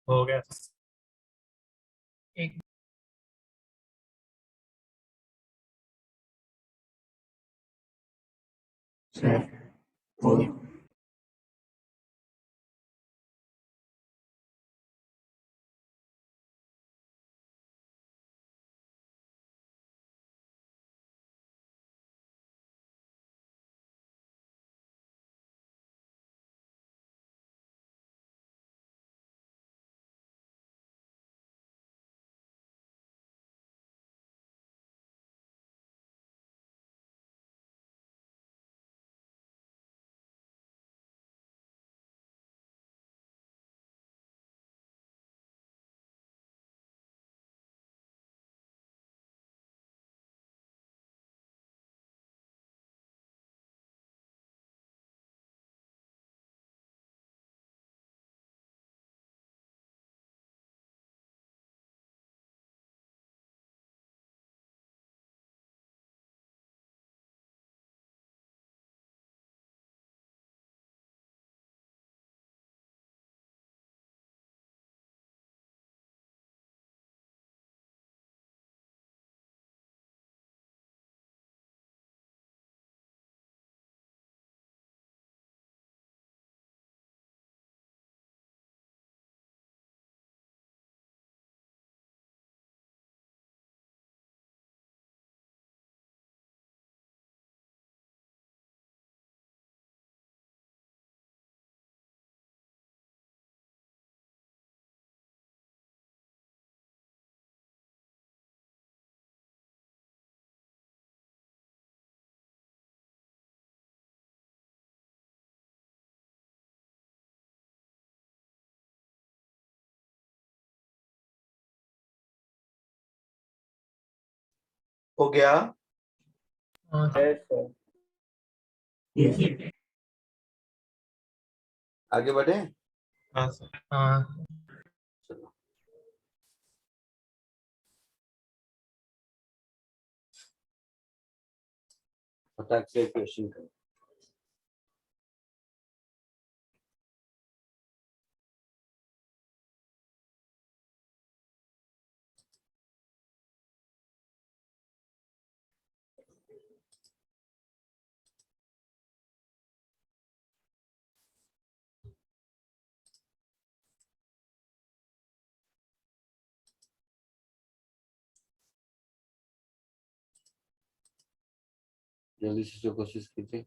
हो गया। एक सर हो गया। हो गया। हाँ यस सर। यस आगे बढ़े। हाँ सर। हाँ चलो फटाक से क्वेश्चन करो। जल्दी से कोशिश कीजिए।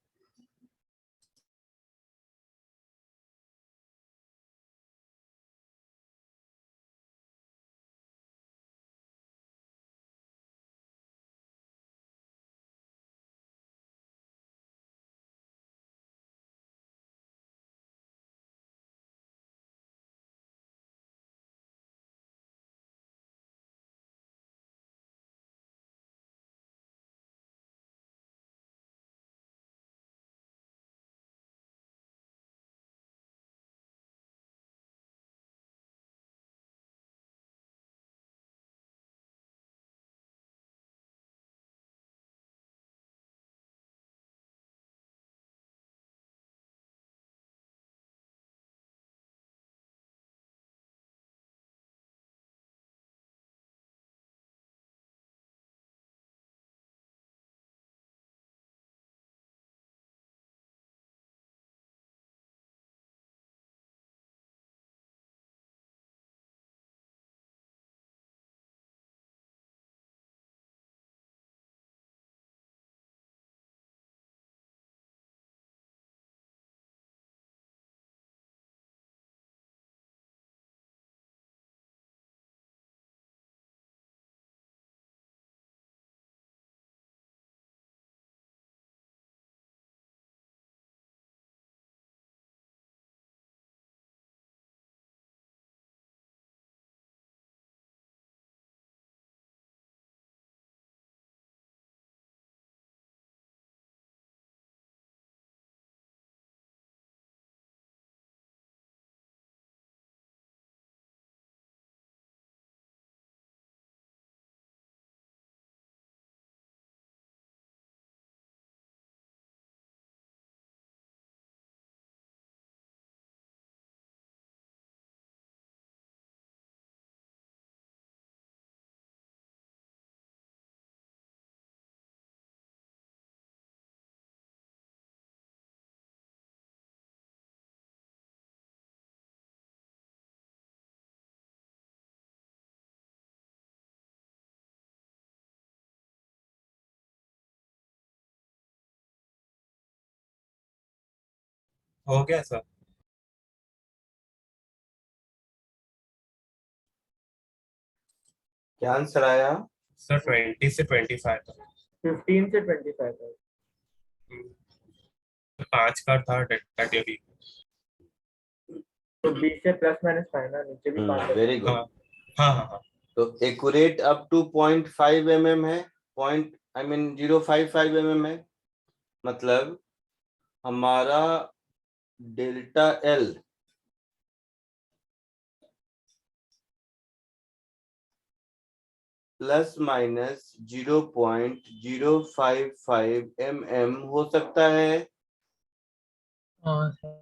हो गया सर। क्या आंसर आया? सर 20 से 25 तक। 15 से 25 तक। 5 का था डेल्टा टी अभी। तो 20 से प्लस माइनस 5 ना, नीचे भी 5 है। वेरी हाँ गुड। हाँ हाँ हाँ। तो एक्यूरेट अप टू 0.5 mm है, 0.55 mm है। मतलब हमारा delta L plus minus 0.055 mm हो सकता है। हाँ सर।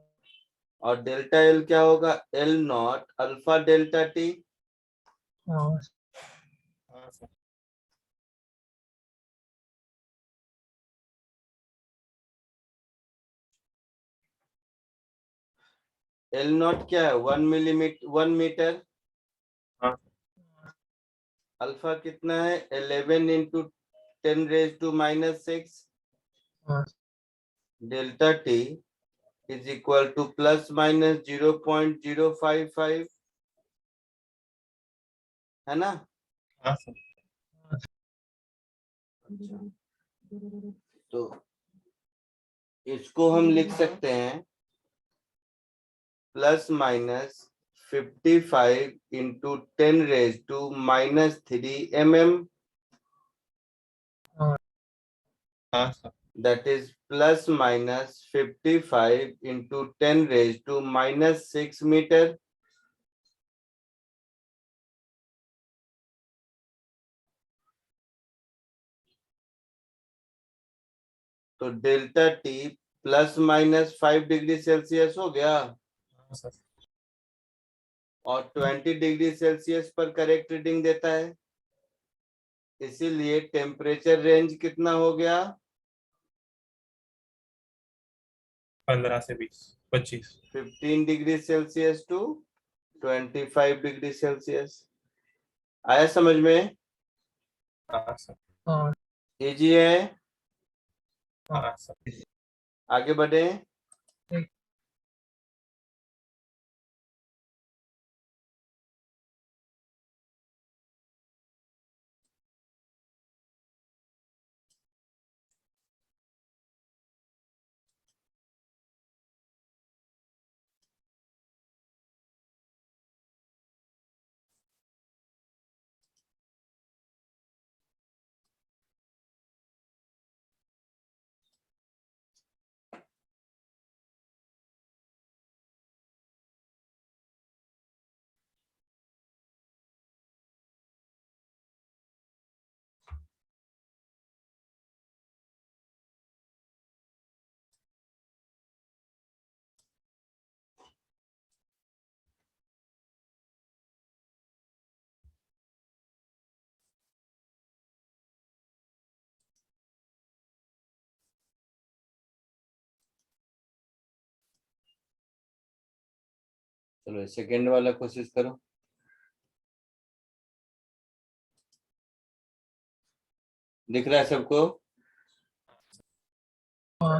और डेल्टा एल क्या होगा? L not alpha delta T. हाँ हाँ सर। एल नॉट क्या है? 1 मीटर। हाँ अल्फा कितना है? 11 इंटू 10⁻⁻⁶। हाँ delta T is equal two plus minus 0.055, है ना? हाँ सर। तो इसको हम लिख सकते हैं प्लस माइनस 55 इंटू 10⁻³ mm। हाँ sir. That is plus minus 55 into 10⁻⁻⁶ meter। तो delta T plus minus 5 degree Celsius हो गया, हाँ सर। और 20 डिग्री सेल्सियस पर करेक्ट रीडिंग देता है। इसीलिए टेम्परेचर रेंज कितना हो गया? 15 से 25। 15 degree Celsius to 25 degree Celsius. आया समझ में? हाँ सर। हाँ इजी है। हाँ सर। आगे बढ़े। चलो सेकेंड वाला कोशिश करो। दिख रहा है सबको? हाँ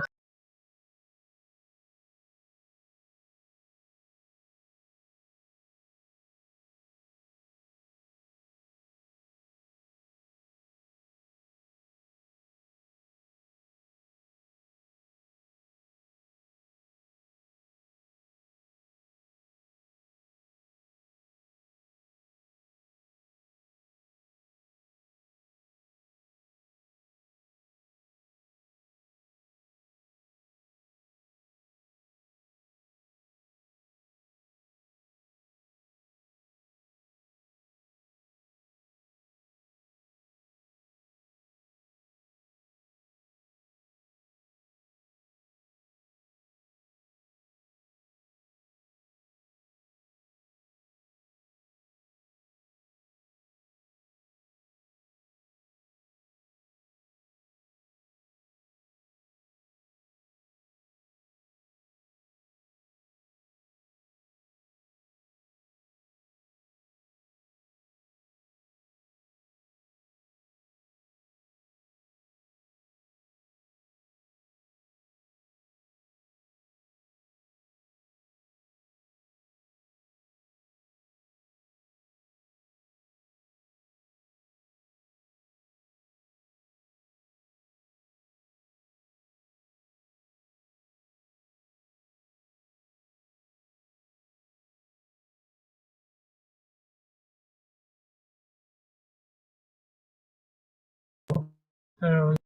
सर,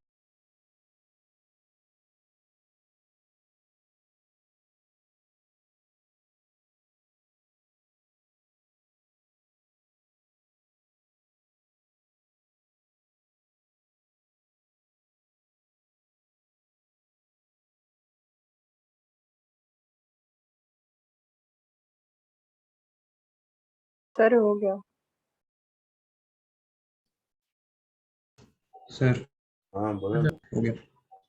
सर हो गया। सर हाँ बोलो ना। हो गया।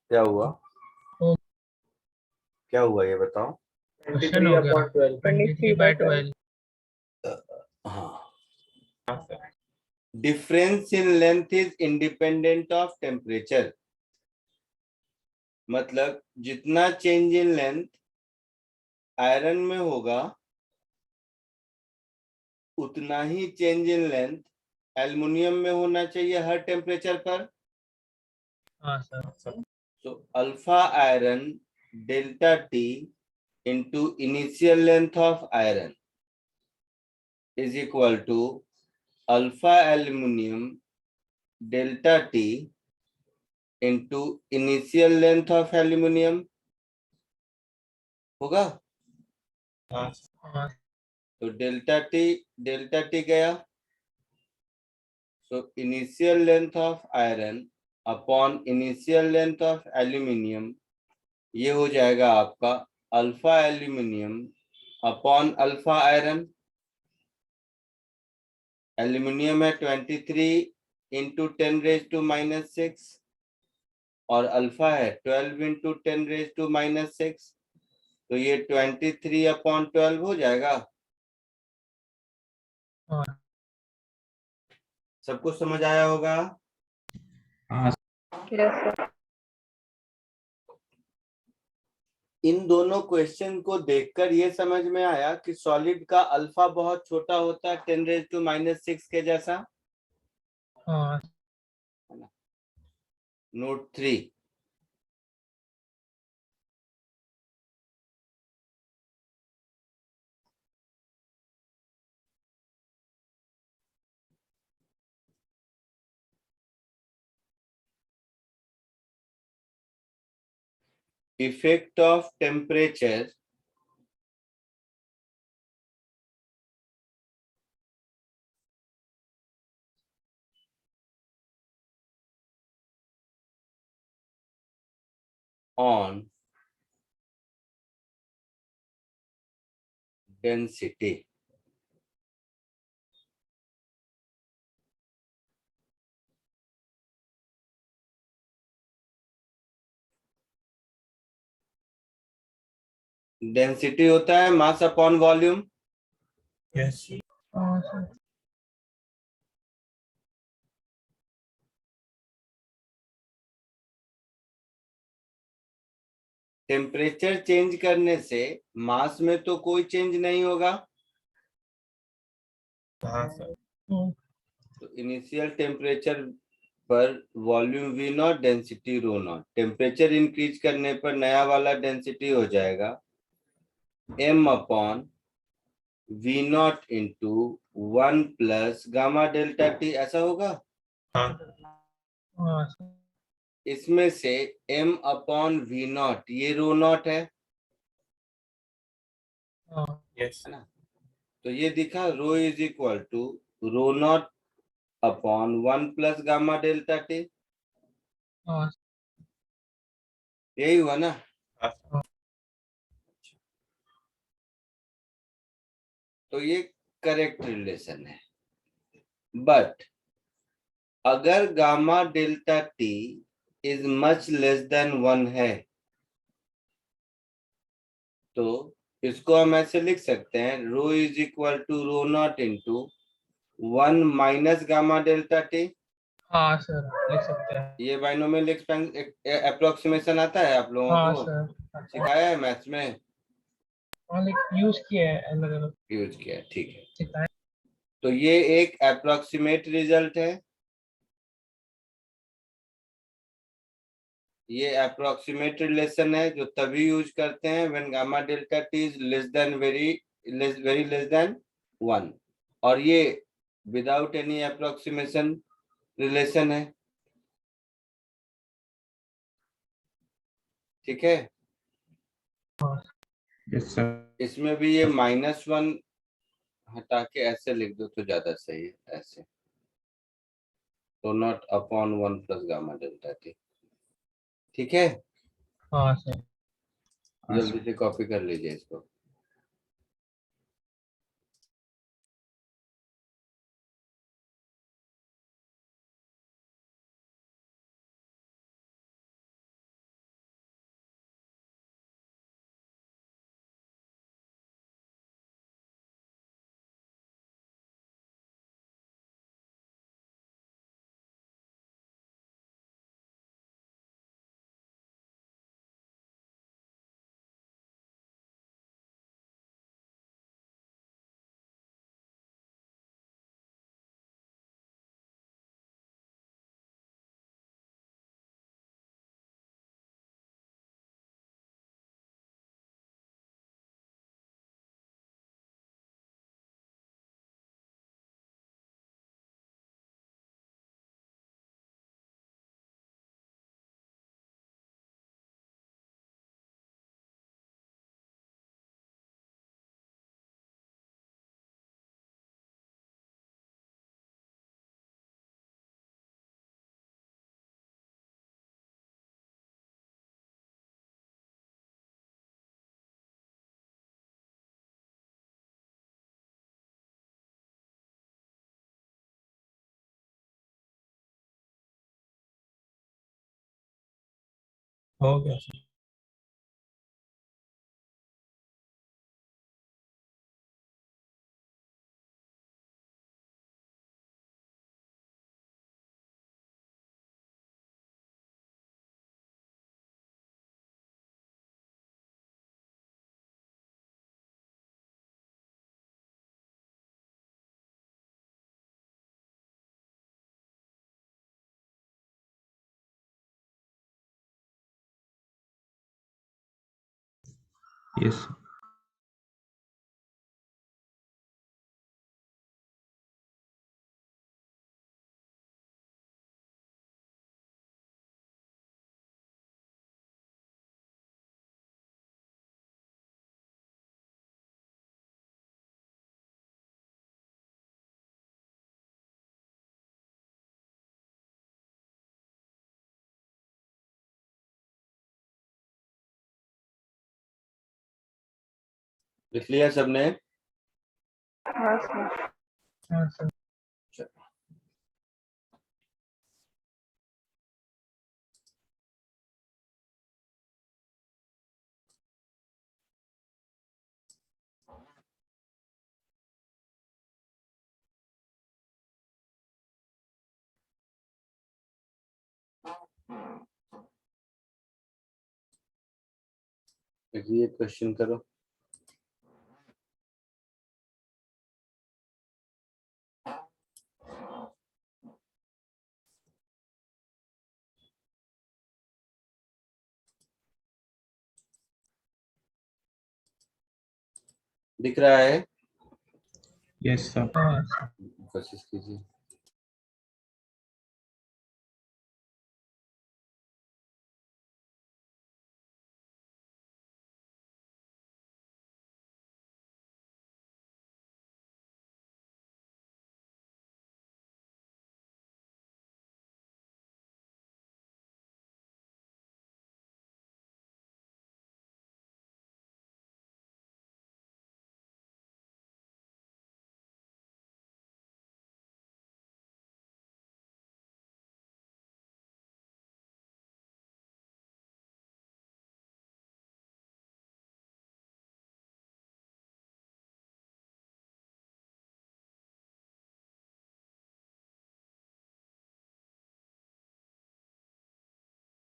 क्या हुआ? हो क्या हुआ ये बताओ। क्वेश्चन हो गया 23/12 23/12। हाँ। हाँ sir. Difference in length is independent of temperature. मतलब जितना चेंज इन लेंथ आयरन में होगा उतना ही चेंज इन लेंथ एल्युमिनियम में होना चाहिए हर टेम्परेचर पर। हाँ sir. Sir So alpha iron delta T into initial length of iron is equal to alpha aluminium delta T into initial length of aluminium होगा। हाँ हाँ तो डेल्टा टी गया। So initial length of iron upon initial length of aluminium ये हो जाएगा आपका alpha aluminium upon alpha iron. Aluminium है 23 इंटू 10⁻⁻⁶ और अल्फा है 12 इंटू 10⁻⁻⁶। तो ये 23/12 हो जाएगा। हाँ सबको समझ आया होगा? हाँ यस सर। इन दोनों क्वेश्चन को देखकर ये समझ में आया कि सॉलिड का अल्फा बहुत छोटा होता है 10⁻⁻⁶ के जैसा। हाँ note 3। Effect of temperature on density. Density होता है मास अपॉन वॉल्यूम। Yes. हाँ सर। टेम्परेचर चेंज करने से मास में तो कोई चेंज नहीं होगा, हाँ सर। तो इनिशियल टेम्परेचर पर volume V not, density rho not. Temperature increase करने पर नया वाला डेंसिटी हो जाएगा m upon V naught into 1 plus gamma delta T, ऐसा होगा। हाँ हाँ सर। इसमें से m अपॉन V नॉट ये रो नॉट है हाँ यस है ना। तो ये दिखा rho is equal to rho naught upon 1 plus gamma delta T, हाँ यही हुआ ना। हाँ तो ये करेक्ट रिलेशन है। बट अगर gamma delta T is much less than 1 है, तो इसको हम ऐसे लिख सकते हैं rho is equal to rho naught into 1 minus gamma delta T। हाँ सर लिख सकते हैं। ये बाइनोमियल अप्रोक्सीमेशन आता है आप लोगों हाँ को, सर। सिखाया है मैथ्स में, हाँ लाइक यूज किया है अलग अलग यूज किया है, ठीक है। सिखाए। तो ये एक अप्रोक्सीमेट रिजल्ट है, ये अप्रोक्सीमेट रिलेशन है जो तभी यूज करते हैं when gamma delta T is less than very less than 1, और ये विदाउट एनी अप्रोक्सीमेशन रिलेशन है, ठीक है। Yes, sir. इसमें भी ये -1 हटा के ऐसे लिख दो तो ज्यादा सही है, ऐसे तो not upon 1 plus gamma delta T, ठीक है। हाँ सर। जल्दी से कॉपी कर लीजिए इसको। हो गया सर। Yes, sir. लिख लिया सबने? हाँ सर। ये क्वेश्चन करो। दिख रहा है? Yes, sir. हाँ सर। कोशिश कीजिए।